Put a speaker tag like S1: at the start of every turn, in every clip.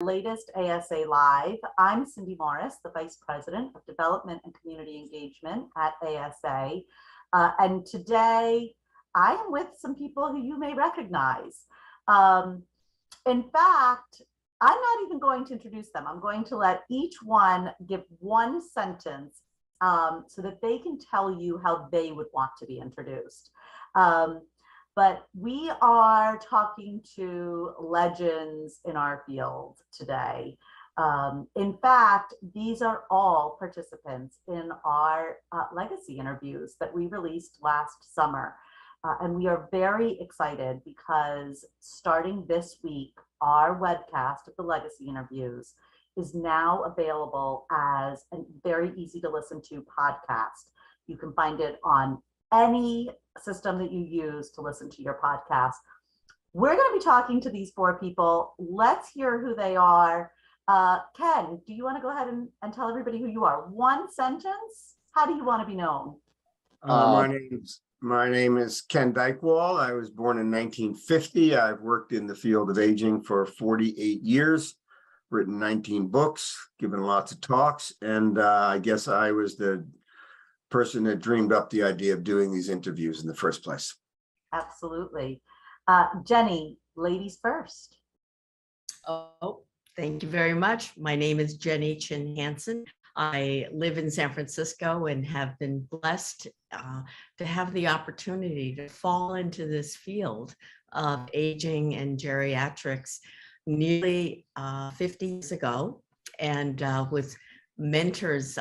S1: Latest ASA Live. I'm Cindy Morris, the Vice President of Development and Community Engagement at ASA. And today I am with some people who you may recognize. In fact, I'm not even going to introduce them. I'm going to let each one give one sentence so that they can tell you how they would want to be introduced. But we are talking to legends in our field today. In fact, these are all participants in our legacy interviews that we released last summer. And we are very excited because starting this week, our webcast of the legacy interviews is now available as a very easy to listen to podcast. You can find it on any system that you use to listen to your podcast. We're going to be talking to these four people. Let's hear who they are. Ken, do you want to go ahead and tell everybody who you are? One sentence. How do you want to be known?
S2: My name is Ken Dychtwald. I was born in 1950. I've worked in the field of aging for 48 years, written 19 books, given lots of talks, and I guess I was the person that dreamed up the idea of doing these interviews in the first place.
S1: Absolutely. Jennie, ladies first.
S3: Oh, thank you very much. My name is Jennie Chin Hansen. I live in San Francisco and have been blessed to have the opportunity to fall into this field of aging and geriatrics nearly 50 years ago, and with mentors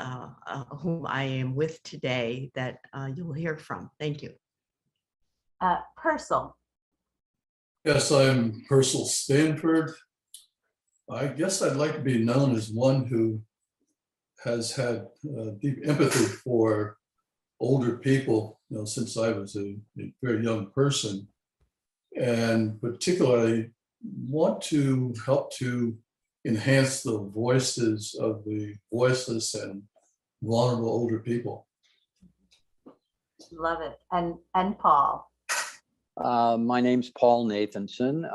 S3: whom I am with today that you'll hear from. Thank you.
S1: Percil.
S4: Yes, I'm Percil Stanford. I guess I'd like to be known as one who has had deep empathy for older people, since I was a very young person, and particularly want to help to enhance the voices of the voiceless and vulnerable older people.
S1: Love it. And Paul.
S5: My name's Paul Nathanson.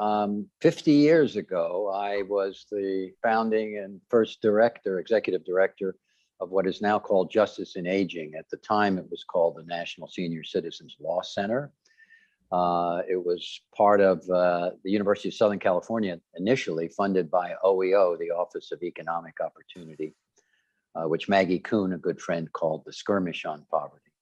S5: 50 years ago, I was the founding and first executive director of what is now called Justice in Aging. At the time, it was called the National Senior Citizens Law Center. It was part of the University of Southern California, initially funded by OEO, the Office of Economic Opportunity, which Maggie Kuhn, a good friend, called the Skirmish on Poverty.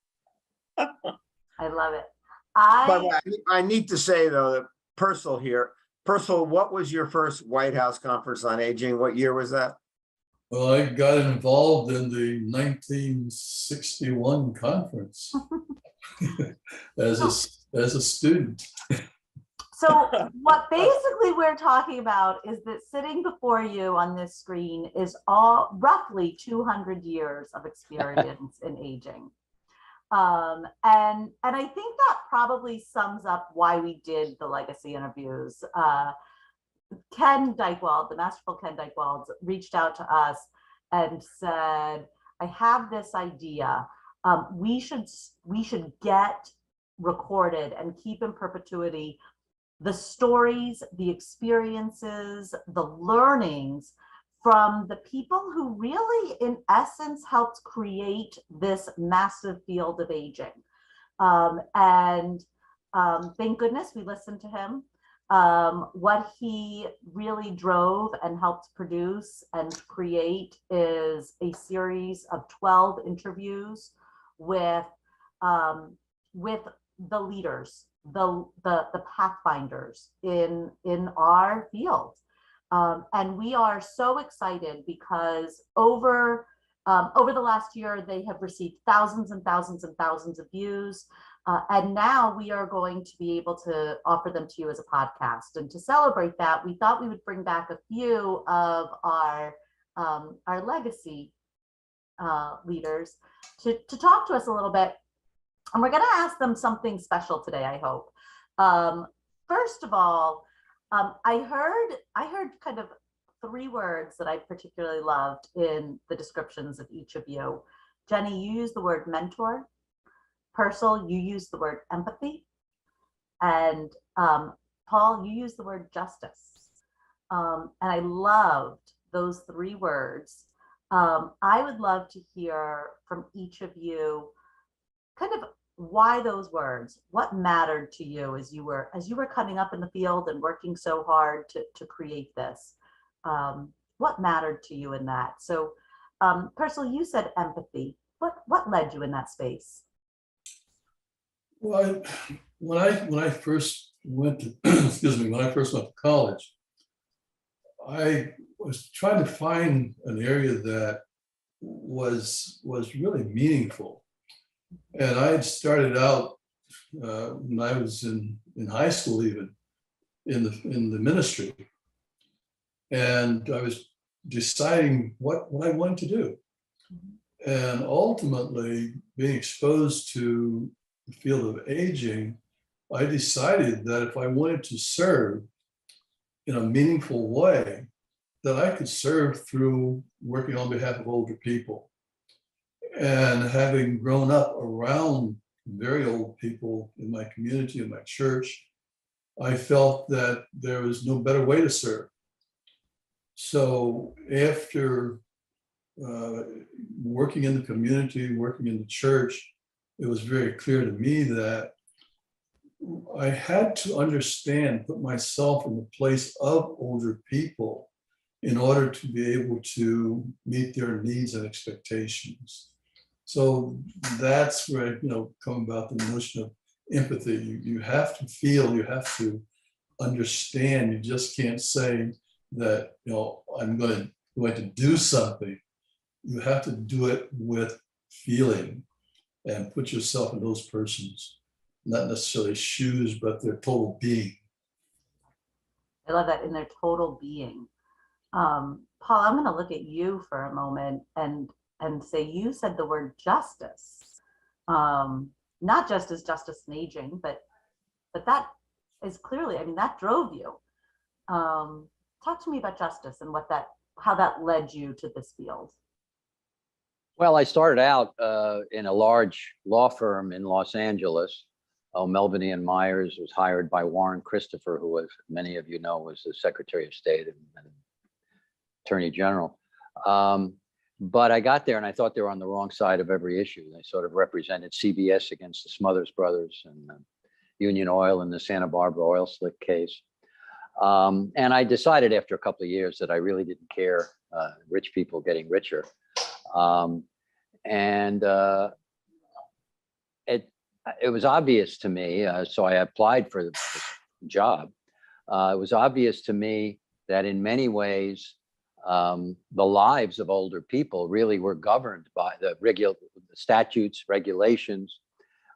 S1: I love it.
S2: I need to say, though, that Percil here. Percil, what was your first White House Conference on Aging? What year was that?
S4: Well, I got involved in the 1961 conference as a student.
S1: So what basically we're talking about is that sitting before you on this screen is all roughly 200 years of experience in aging. And I think that probably sums up why we did the legacy interviews. Ken Dychtwald, the masterful Ken Dychtwald, reached out to us and said, I have this idea. We should get recorded and keep in perpetuity the stories, the experiences, the learnings from the people who really, in essence, helped create this massive field of aging. And thank goodness we listened to him. What he really drove and helped produce and create is a series of 12 interviews with the leaders, the pathfinders in our field. And we are so excited because over the last year, they have received thousands and thousands and thousands of views. And now we are going to be able to offer them to you as a podcast. And to celebrate that, we thought we would bring back a few of our legacy leaders to talk to us a little bit. And we're going to ask them something special today, I hope. First of all, I heard kind of three words that I particularly loved in the descriptions of each of you. Jennie, you used the word mentor. Percil, you used the word empathy. And Paul, you used the word justice. And I loved those three words. I would love to hear from each of you kind of why those words, what mattered to you as you were coming up in the field and working so hard to create this. What mattered to you in that? So Percil, you said empathy. What led you in that space?
S4: Well, when I first went to excuse me, when I first went to college, I was trying to find an area that was really meaningful. And I had started out when I was in high school, even in the ministry, and I was deciding what I wanted to do. And ultimately, being exposed to the field of aging, I decided that if I wanted to serve in a meaningful way, that I could serve through working on behalf of older people. And having grown up around very old people in my community, in my church, I felt that there was no better way to serve. So after working in the community, working in the church, it was very clear to me that I had to understand, put myself in the place of older people in order to be able to meet their needs and expectations. So that's where I come about the notion of empathy. You have to feel, you have to understand. You just can't say that I'm going to do something. You have to do it with feeling and put yourself in those persons, not necessarily shoes, but their total being.
S1: I love that, in their total being. Paul, I'm going to look at you for a moment and say you said the word justice, not just as justice in aging, but that is clearly, I mean, that drove you. Talk to me about justice and how that led you to this field.
S5: Well, I started out in a large law firm in Los Angeles. Melvin and Myers was hired by Warren Christopher, who, as many of you know, was the Secretary of State and Attorney General. But I got there and I thought they were on the wrong side of every issue. They sort of represented CBS against the Smothers Brothers and Union Oil in the Santa Barbara oil slick case. And I decided after a couple of years that I really didn't care, rich people getting richer. It was obvious to me, so I applied for the job. It was obvious to me that in many ways, the lives of older people really were governed by the statutes, regulations,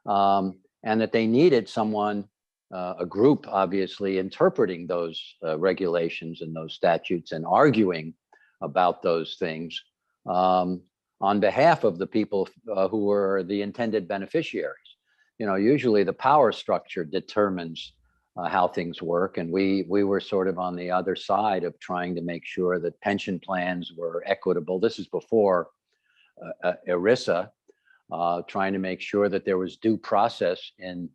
S5: and that they needed someone, a group, obviously, interpreting those regulations and those statutes and arguing about those things on behalf of the people who were the intended beneficiaries. Usually the power structure determines how things work, and we were sort of on the other side of trying to make sure that pension plans were equitable. This is before ERISA, trying to make sure that there was due process in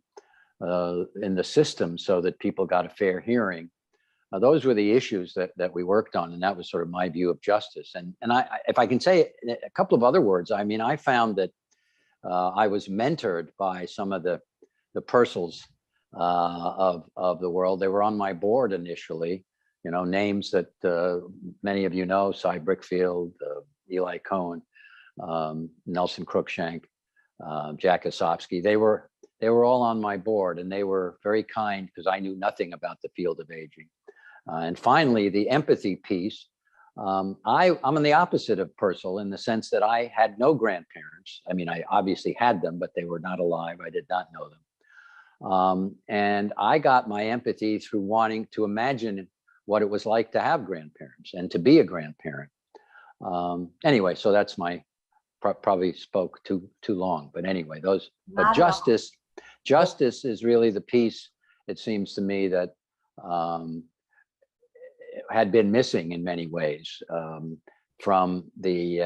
S5: the system so that people got a fair hearing. Those were the issues that we worked on, and that was sort of my view of justice. And if I can say a couple of other words, I mean, I found that I was mentored by some of the Percils of the world. They were on my board initially, names that many of you know: Cy Brickfield, Eli Cohen, Nelson Cruikshank, Jack Osofsky. They were all on my board, and they were very kind because I knew nothing about the field of aging. And finally, the empathy piece. I'm on the opposite of Percil in the sense that I had no grandparents. I mean, I obviously had them, but they were not alive. I did not know them. And I got my empathy through wanting to imagine what it was like to have grandparents and to be a grandparent. Anyway, so that's my, probably spoke too long, but anyway, but justice is really the piece, it seems to me, that had been missing in many ways from the,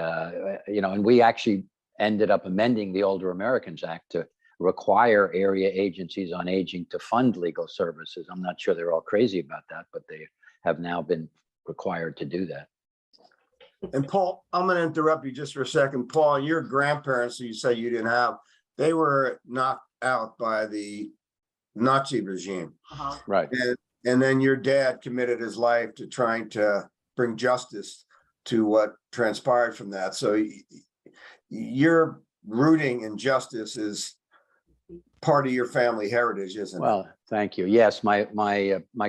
S5: and we actually ended up amending the Older Americans Act to require area agencies on aging to fund legal services. I'm not sure they're all crazy about that, but they have now been required to do that.
S2: And Paul, I'm going to interrupt you just for a second. Paul, your grandparents, who you say you didn't have, they were knocked out by the Nazi regime.
S1: Uh-huh.
S5: Right.
S2: And then your dad committed his life to trying to bring justice to what transpired from that. So your rooting in justice is part of your family heritage, isn't it?
S5: Well, thank you. Yes, my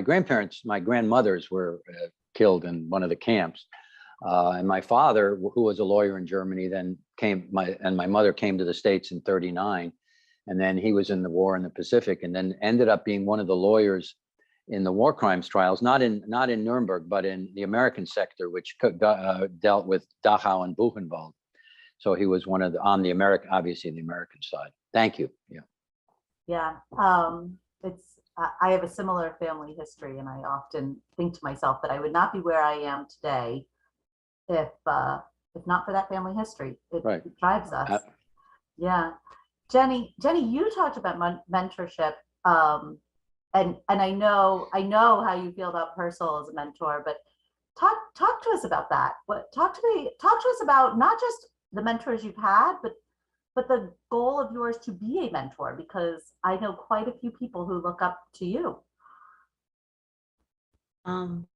S5: grandparents, my grandmothers were killed in one of the camps. And my father, who was a lawyer in Germany, then my mother came to the States in '39. And then he was in the war in the Pacific, and then ended up being one of the lawyers in the war crimes trials, not in Nuremberg, but in the American sector, which dealt with Dachau and Buchenwald. So he was one of on the American, obviously the American side. Thank you. Yeah.
S1: Yeah. I have a similar family history, and I often think to myself that I would not be where I am today if not for that family history. It drives us. Yeah. Jennie, you talked about mentorship, and I know how you feel about Percil as a mentor, but talk to us about that. Talk to us about not just the mentors you've had, but the goal of yours to be a mentor, because I know quite a few people who look up to you.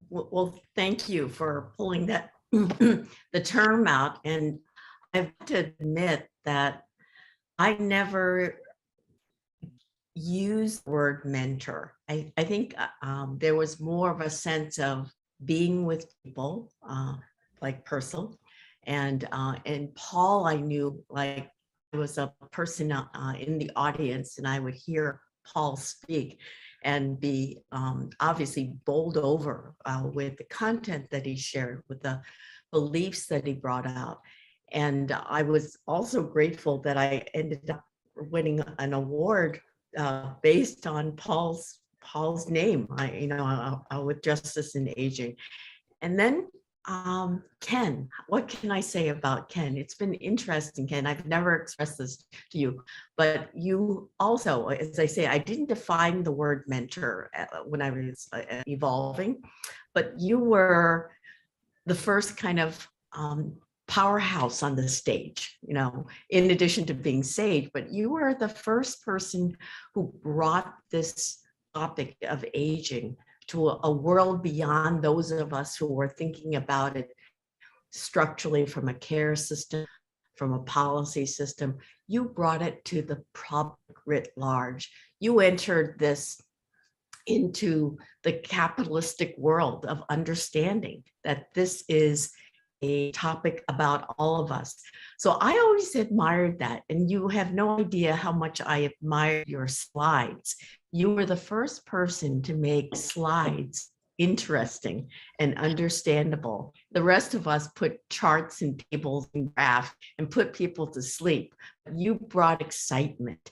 S3: Well, thank you for pulling that the term out, and I have to admit that I never used the word mentor. I think there was more of a sense of being with people like Percil, and Paul. I knew like I was a person in the audience, and I would hear Paul speak and be obviously bowled over with the content that he shared, with the beliefs that he brought out. And I was also grateful that I ended up winning an award based on Paul's name, with Justice in Aging. And then Ken, what can I say about Ken? It's been interesting, Ken. I've never expressed this to you, but you also, as I say, I didn't define the word mentor when I was evolving, but you were the first kind of powerhouse on the stage, in addition to being sage, but you were the first person who brought this topic of aging to a world beyond those of us who were thinking about it structurally from a care system, from a policy system. You brought it to the public writ large. You entered this into the capitalistic world of understanding that this is a topic about all of us. So I always admired that. And you have no idea how much I admire your slides. You were the first person to make slides interesting and understandable. The rest of us put charts and tables and graphs and put people to sleep. You brought excitement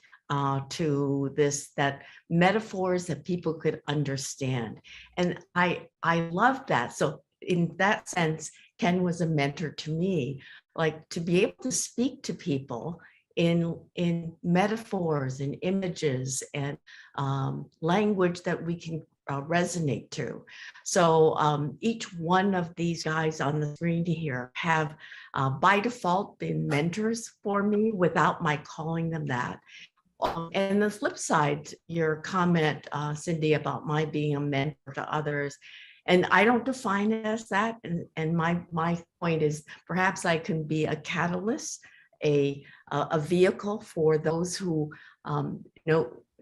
S3: to this, that metaphors that people could understand. And I love that. So in that sense, Ken was a mentor to me, like to be able to speak to people in metaphors and images and language that we can resonate to. So each one of these guys on the screen here have by default been mentors for me without my calling them that. And the flip side, your comment, Cindy, about my being a mentor to others, and I don't define it as that. And my point is perhaps I can be a catalyst, a vehicle for those who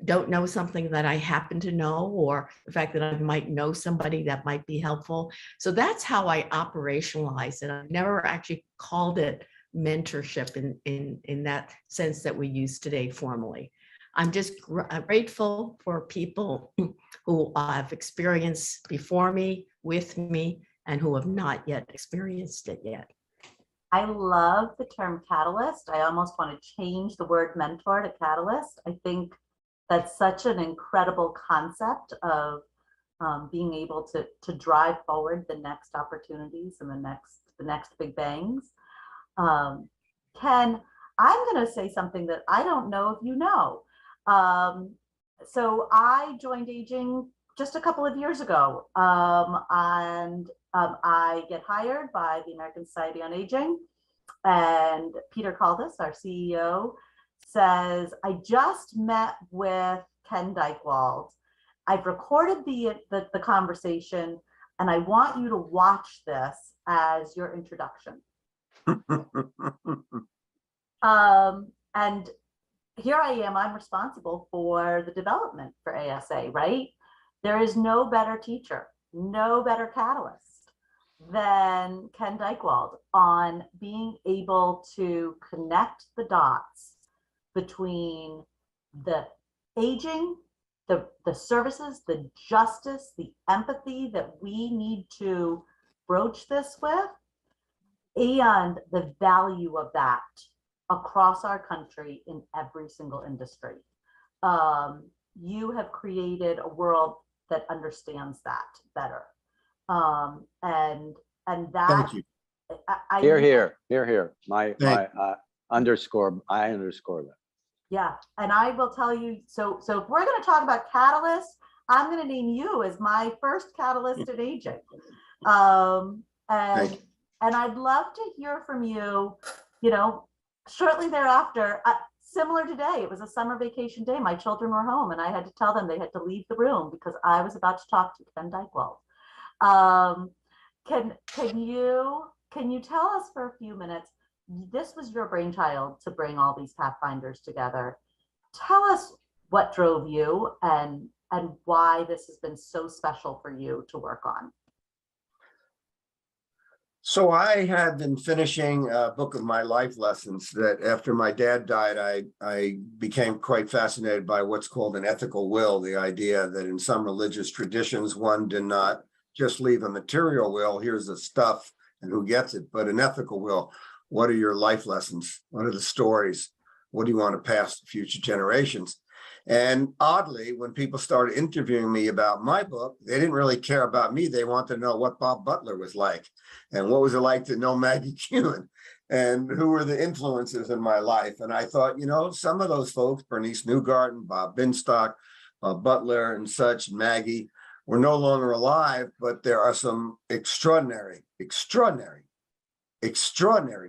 S3: don't know something that I happen to know, or the fact that I might know somebody that might be helpful. So that's how I operationalize it. I've never actually called it mentorship in that sense that we use today formally. I'm just grateful for people who have experienced before me, with me, and who have not yet experienced it yet.
S1: I love the term catalyst. I almost want to change the word mentor to catalyst. I think that's such an incredible concept of being able to drive forward the next opportunities and the next big bangs. Ken, I'm going to say something that I don't know if you know. So I joined Aging just a couple of years ago, and I get hired by the American Society on Aging, and Peter Kaldis, our CEO, says, I just met with Ken Dychtwald. I've recorded the conversation, and I want you to watch this as your introduction. And here I am, I'm responsible for the development for ASA, right? There is no better teacher, no better catalyst than Ken Dychtwald on being able to connect the dots between the aging, the services, the justice, the empathy that we need to broach this with, and the value of that across our country in every single industry. You have created a world that understands that better. And that.
S2: Thank you.
S5: Here. I underscore that.
S1: Yeah, and I will tell you, so if we're going to talk about catalysts, I'm going to name you as my first catalyst in aging. And I'd love to hear from you, shortly thereafter, similar today, it was a summer vacation day. My children were home and I had to tell them they had to leave the room because I was about to talk to Ken Dychtwald. Can you tell us for a few minutes, this was your brainchild to bring all these pathfinders together. Tell us what drove you and why this has been so special for you to work on.
S2: So I had been finishing a book of my life lessons that after my dad died, I became quite fascinated by what's called an ethical will, the idea that in some religious traditions, one did not just leave a material will, here's the stuff and who gets it, but an ethical will. What are your life lessons? What are the stories? What do you want to pass to future generations? And oddly, when people started interviewing me about my book, they didn't really care about me. They wanted to know what Bob Butler was like and what was it like to know Maggie Kuhn and who were the influences in my life. And I thought, some of those folks, Bernice Newgarden, Bob Binstock, Butler and such, Maggie, were no longer alive, but there are some extraordinary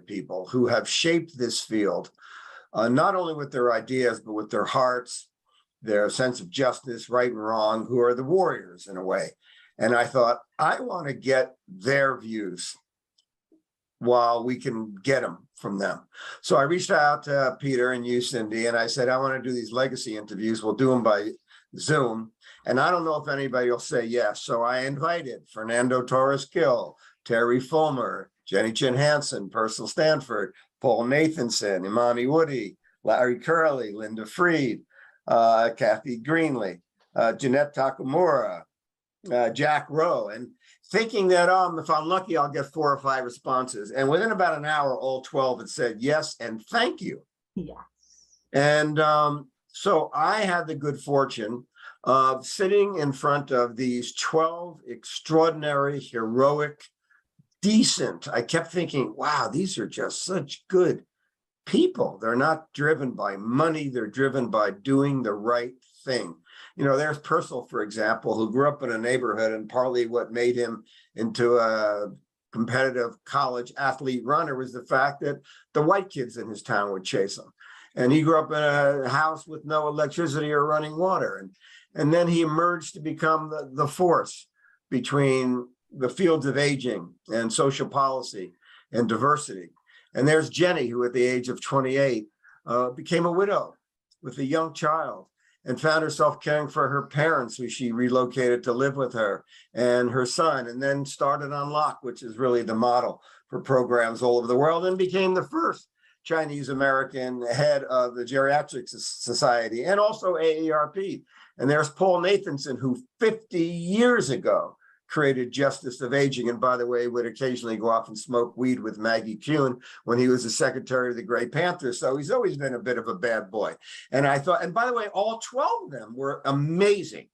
S2: people who have shaped this field, not only with their ideas, but with their hearts, their sense of justice, right and wrong, who are the warriors in a way. And I thought, I want to get their views while we can get them from them. So I reached out to Peter and you, Cindy, and I said, I want to do these legacy interviews. We'll do them by Zoom. And I don't know if anybody will say yes. So I invited Fernando Torres-Gil, Terry Fulmer, Jennie Chin Hansen, Percil Stanford, Paul Nathanson, Imani Woody, Larry Curley, Linda Freed, Kathy Greenlee, Jeanette Takamura, Jack Rowe, and thinking that if I'm lucky, I'll get 4 or 5 responses. And within about an hour, all 12 had said yes and thank you.
S1: Yes.
S2: And so I had the good fortune of sitting in front of these 12 extraordinary, heroic, decent. I kept thinking, wow, these are just such good people. They're not driven by money. They're driven by doing the right thing. There's Percil, for example, who grew up in a neighborhood, and partly what made him into a competitive college athlete runner was the fact that the white kids in his town would chase him. And he grew up in a house with no electricity or running water. And then he emerged to become the force between the fields of aging and social policy and diversity. And there's Jennie, who at the age of 28 became a widow with a young child and found herself caring for her parents, who she relocated to live with her, and her son, and then started Unlock, which is really the model for programs all over the world, and became the first Chinese American head of the Geriatric Society and also AARP. And there's Paul Nathanson, who 50 years ago created Justice of Aging, and by the way, would occasionally go off and smoke weed with Maggie Kuhn when he was the secretary of the Grey Panthers. So he's always been a bit of a bad boy. And I thought, and by the way, all 12 of them were amazing,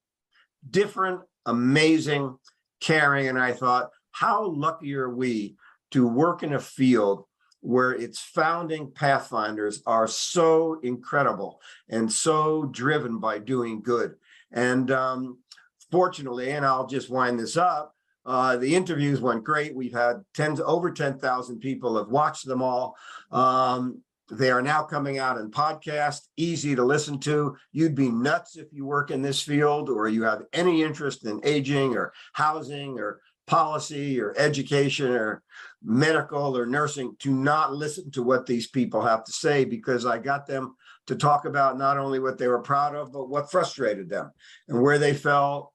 S2: different, amazing, caring. And I thought, how lucky are we to work in a field where its founding pathfinders are so incredible and so driven by doing good. And fortunately, and I'll just wind this up, The interviews went great. We've had over 10,000 people have watched them all. They are now coming out in podcast, easy to listen to. You'd be nuts if you work in this field or you have any interest in aging or housing or policy or education or medical or nursing to not listen to what these people have to say, because I got them to talk about not only what they were proud of, but what frustrated them and where they felt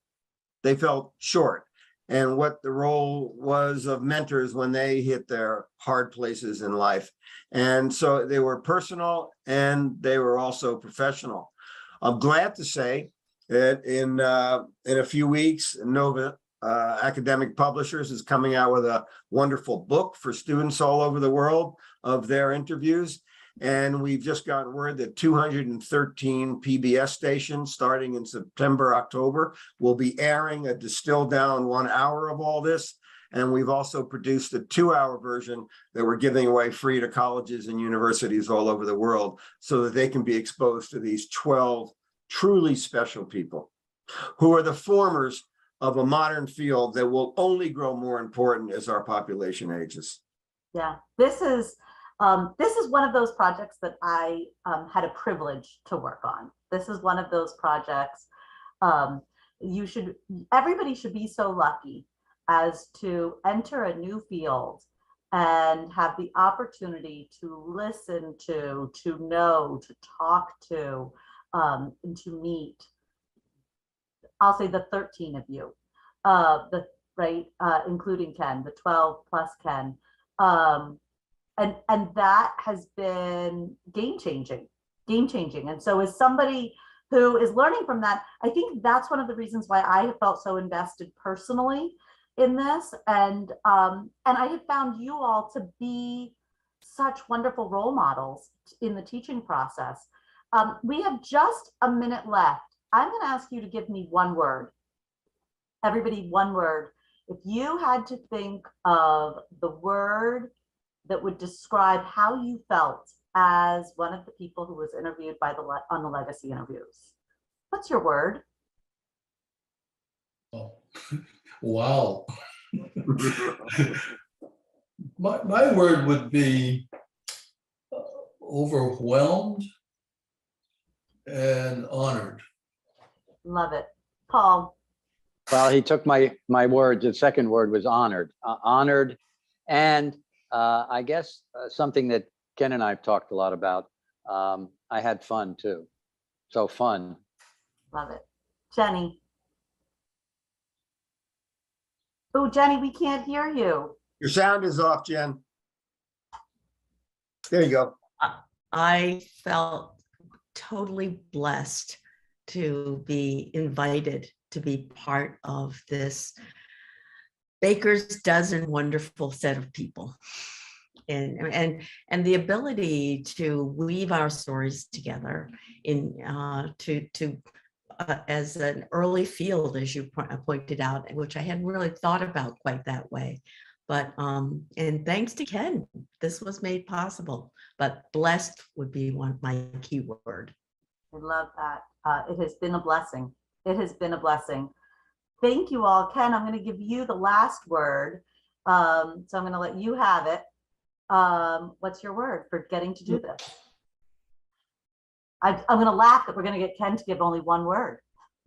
S2: short, and what the role was of mentors when they hit their hard places in life. And so they were personal and they were also professional. I'm glad to say that in a few weeks, Nova Academic Publishers is coming out with a wonderful book for students all over the world of their interviews. And we've just gotten word that 213 PBS stations starting in September, October will be airing a distilled down 1 hour of all this. And we've also produced a 2-hour version that we're giving away free to colleges and universities all over the world so that they can be exposed to these 12 truly special people who are the formers of a modern field that will only grow more important as our population ages.
S1: Yeah, this is one of those projects that I had a privilege to work on. This is one of those projects everybody should be so lucky as to enter a new field and have the opportunity to listen to know, to talk to, and to meet, I'll say the 13 of you, including Ken, the 12 plus Ken. And that has been game changing. And so as somebody who is learning from that, I think that's one of the reasons why I have felt so invested personally in this. And I have found you all to be such wonderful role models in the teaching process. We have just a minute left. I'm going to ask you to give me one word. Everybody, one word. If you had to think of the word that would describe how you felt as one of the people who was interviewed on the legacy interviews, what's your word?
S4: Oh, wow. my word would be overwhelmed and honored.
S1: Love it. Paul?
S5: Well, he took my word. The second word was honored. Honored, and I guess something that Ken and I have talked a lot about. I had fun too. So fun.
S1: Love it. Jennie? Oh, Jennie, we can't hear you.
S2: Your sound is off, Jen. There you go.
S3: I felt totally blessed to be invited to be part of this baker's dozen wonderful set of people, and the ability to weave our stories together in as an early field, as you pointed out, which I hadn't really thought about quite that way. But and thanks to Ken, this was made possible. But blessed would be my key word.
S1: I love that. It has been a blessing. It has been a blessing. Thank you all. Ken, I'm going to give you the last word. So I'm going to let you have it. What's your word for getting to do this? I'm going to laugh that we're going to get Ken to give only one word.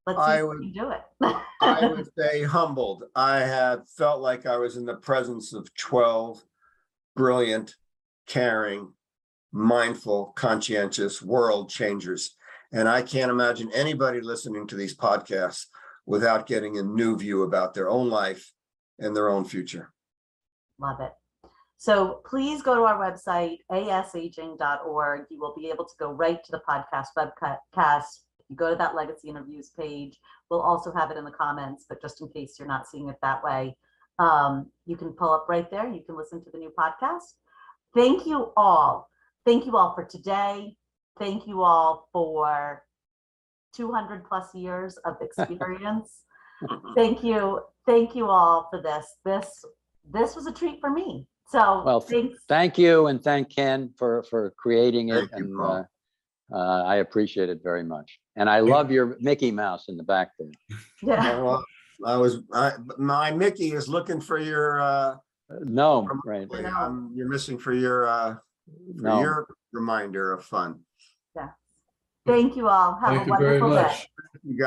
S1: Let's see if we can do it.
S2: I would say humbled. I had felt like I was in the presence of 12 brilliant, caring, mindful, conscientious world changers. And I can't imagine anybody listening to these podcasts without getting a new view about their own life and their own future.
S1: Love it. So please go to our website, asaging.org. You will be able to go right to the podcast webcast. If you go to that legacy interviews page, we'll also have it in the comments, but just in case you're not seeing it that way, you can pull up right there. You can listen to the new podcast. Thank you all. Thank you all for today. Thank you all for 200 plus years of experience. Thank you all for this. This was a treat for me. So
S5: well, thank you, and thank Ken for creating it. I appreciate it very much. And I love your Mickey Mouse in the back there.
S1: Yeah.
S2: My Mickey is looking for your,
S5: No, right.
S2: you're missing for your
S5: No.
S2: reminder of fun.
S1: Yeah. Thank you all. Have
S4: Thank
S1: a
S4: you very
S1: wonderful day.
S4: much.